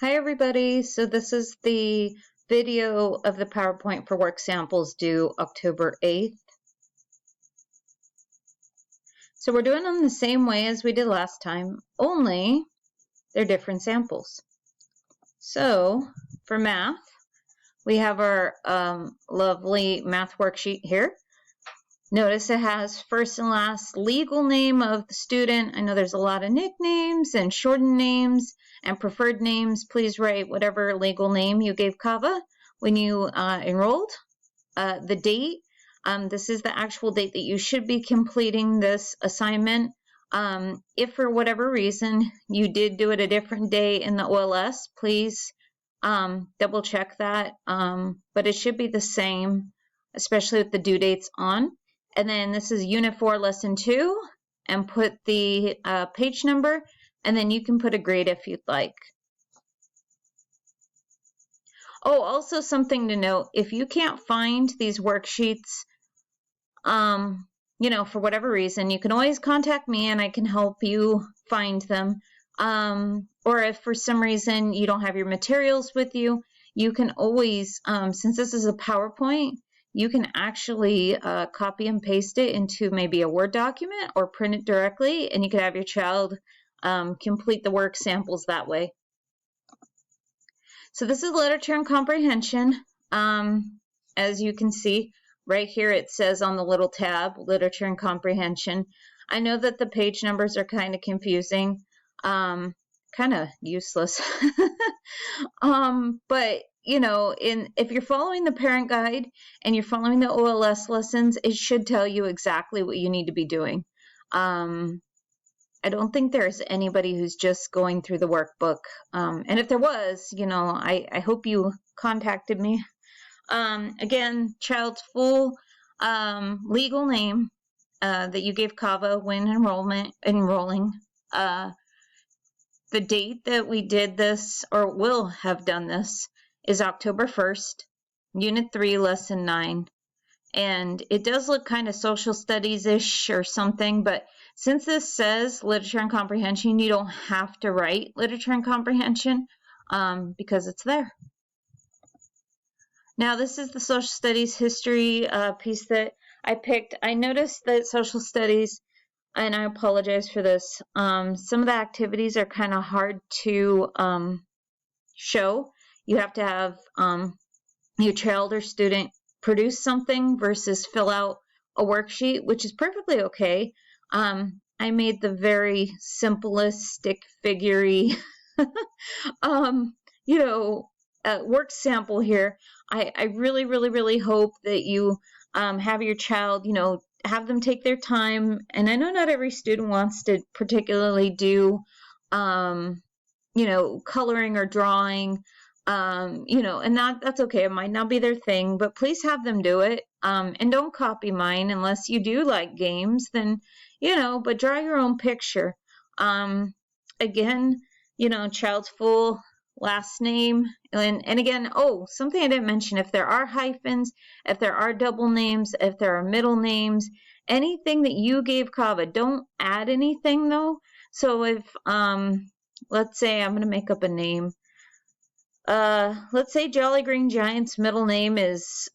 Hi everybody, so this is the video of the PowerPoint for work samples due October 8th. So we're doing them the same way as we did last time, only they're different samples. So for math, we have our lovely math worksheet here. Notice it has first and last legal name of the student. I know there's a lot of nicknames and shortened names and preferred names. Please write whatever legal name you gave Kava when you enrolled. The date, this is the actual date that you should be completing this assignment. If for whatever reason you did do it a different day in the OLS, please double check that. But it should be the same, especially with the due dates on. And then this is Unit 4, Lesson 2, and put the page number, and then you can put a grade if you'd like. Oh, also something to note, if you can't find these worksheets, for whatever reason, you can always contact me and I can help you find them. Or if for some reason you don't have your materials with you, you can always, since this is a PowerPoint, you can actually copy and paste it into maybe a Word document or print it directly, and you could have your child complete the work samples that way. So this is literature and comprehension. As you can see, right here it says on the little tab, literature and comprehension. I know that the page numbers are kind of confusing, kind of useless. But if you're following the parent guide and you're following the OLS lessons, it should tell you exactly what you need to be doing. I don't think there's anybody who's just going through the workbook. And if there was, I hope you contacted me. Again, child's full legal name that you gave Kava when enrolling. The date that we did this, or will have done this, is October 1st, Unit 3, Lesson 9. And it does look kind of social studies-ish or something, but since this says literature and comprehension, you don't have to write literature and comprehension because it's there. Now, this is the social studies history piece that I picked. I noticed that social studies, and I apologize for this, some of the activities are kind of hard to show. You have to have your child or student produce something versus fill out a worksheet, which is perfectly okay. I made the very simplest stick figure-y, work sample here. I really, really, really hope that you have your child, have them take their time. And I know not every student wants to particularly do, coloring or drawing, and that's okay. It might not be their thing, but please have them do it. And don't copy mine unless you do like games, then, but draw your own picture. Again, child's full last name. And again, something I didn't mention, if there are hyphens, if there are double names, if there are middle names, anything that you gave Kava, don't add anything though. So if, let's say I'm going to make up a name. Let's say Jolly Green Giant's middle name is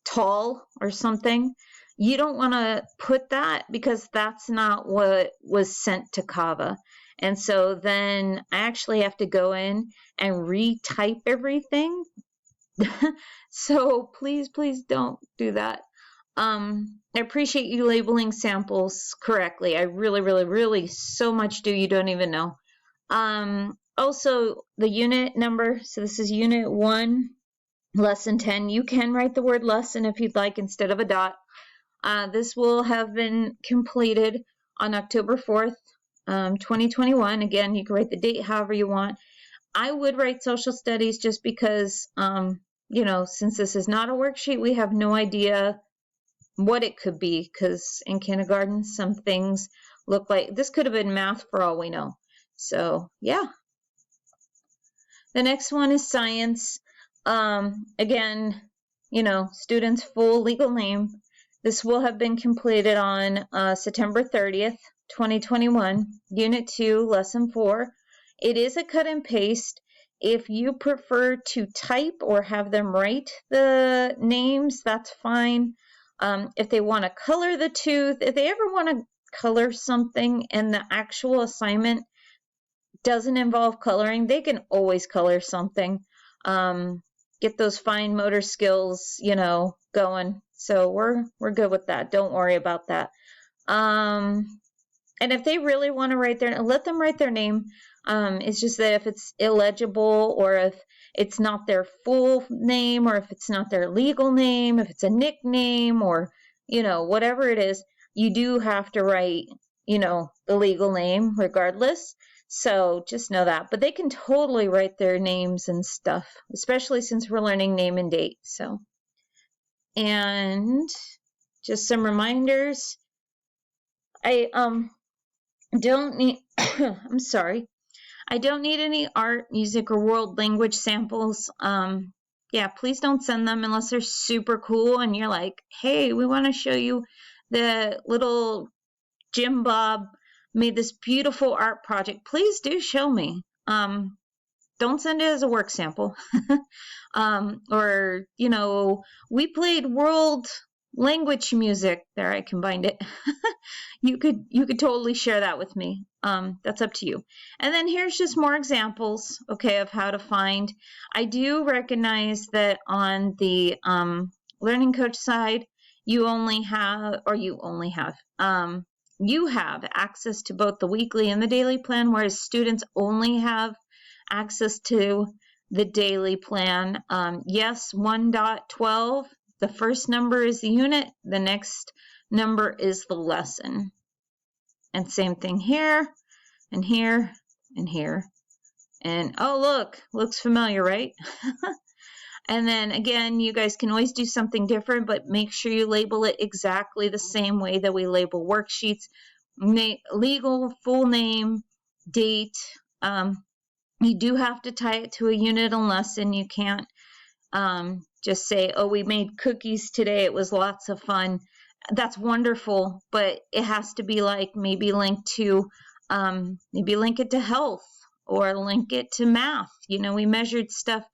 Tall or something. You don't want to put that because that's not what was sent to Kava. And so then I actually have to go in and retype everything. So please, please don't do that. I appreciate you labeling samples correctly. I really, really, really so much do. You don't even know. Also, the unit number, so this is Unit 1, Lesson 10. You can write the word lesson if you'd like instead of a dot. This will have been completed on October 4th, 2021. Again, you can write the date however you want. I would write social studies just because, since this is not a worksheet, we have no idea what it could be, because in kindergarten, some things look like this could have been math for all we know. So, yeah. The next one is science. Again, student's full legal name. This will have been completed on September 30th, 2021, Unit 2, Lesson 4. It is a cut and paste. If you prefer to type or have them write the names, that's fine. If they want to color the tooth, if they ever want to color something and the actual assignment doesn't involve coloring, they can always color something. Get those fine motor skills, going. So we're good with that. Don't worry about that. And if they really want to let them write their name. It's just that if it's illegible, or if it's not their full name, or if it's not their legal name, if it's a nickname, or, whatever it is, you do have to write, the legal name regardless. So just know that. But they can totally write their names and stuff, especially since we're learning name and date. So, and just some reminders. I don't need, I'm sorry. I don't need any art, music, or world language samples. Yeah, please don't send them unless they're super cool and you're like, hey, we want to show you the little Jim Bob made this beautiful art project. Please do show me. Don't send it as a work sample. Or, we played world language music. There, I combined it. You could totally share that with me. That's up to you. And then here's just more examples, okay, of how to find. I do recognize that on the Learning Coach side, you have access to both the weekly and the daily plan, whereas students only have access to the daily plan. Yes, 1.12, the first number is the unit, the next number is the lesson. And same thing here, and here, and here. And oh, look, looks familiar, right? And then again, you guys can always do something different, but make sure you label it exactly the same way that we label worksheets. Legal, full name, date. You do have to tie it to a unit and lesson. You can't just say, oh, we made cookies today. It was lots of fun. That's wonderful, but it has to be like maybe link it to health, or link it to math. We measured stuff,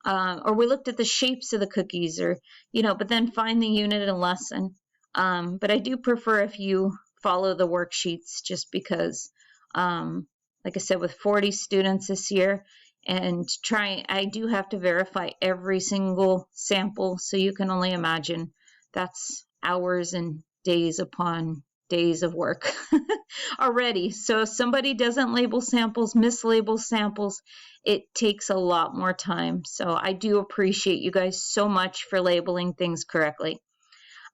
or we looked at the shapes of the cookies, or, but then find the unit and lesson. But I do prefer if you follow the worksheets, just because, like I said, with 40 students this year, and I do have to verify every single sample, so you can only imagine that's hours and days upon days of work already. So if somebody doesn't label samples, mislabels samples, it takes a lot more time. So I do appreciate you guys so much for labeling things correctly.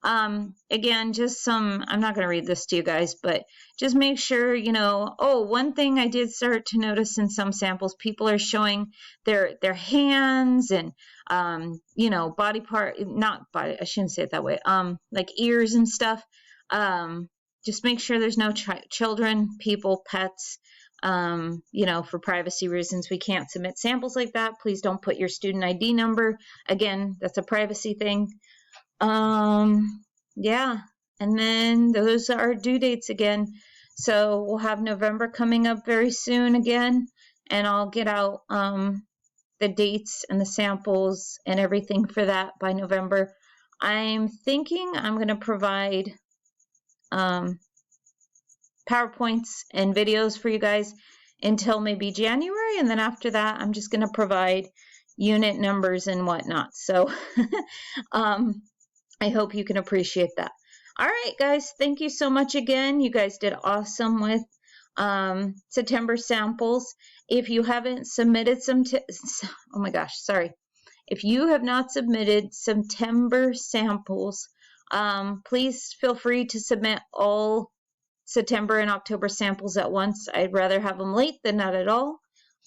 Again, just I'm not going to read this to you guys, but just make sure, one thing I did start to notice in some samples, people are showing their hands and, body part, not body, I shouldn't say it that way, like ears and stuff. Just make sure there's no children, people, pets. For privacy reasons, we can't submit samples like that. Please don't put your student ID number. Again, that's a privacy thing. Yeah, and then those are our due dates again. So we'll have November coming up very soon again, and I'll get out the dates and the samples and everything for that by November. I'm thinking I'm going to provide PowerPoints and videos for you guys until maybe January, and then after that I'm just going to provide unit numbers and whatnot. So I hope you can appreciate that. All right, guys, thank you so much again. You guys did awesome with September samples. If you haven't submitted if you have not submitted September samples, please feel free to submit all September and October samples at once. I'd rather have them late than not at all.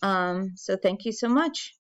So thank you so much.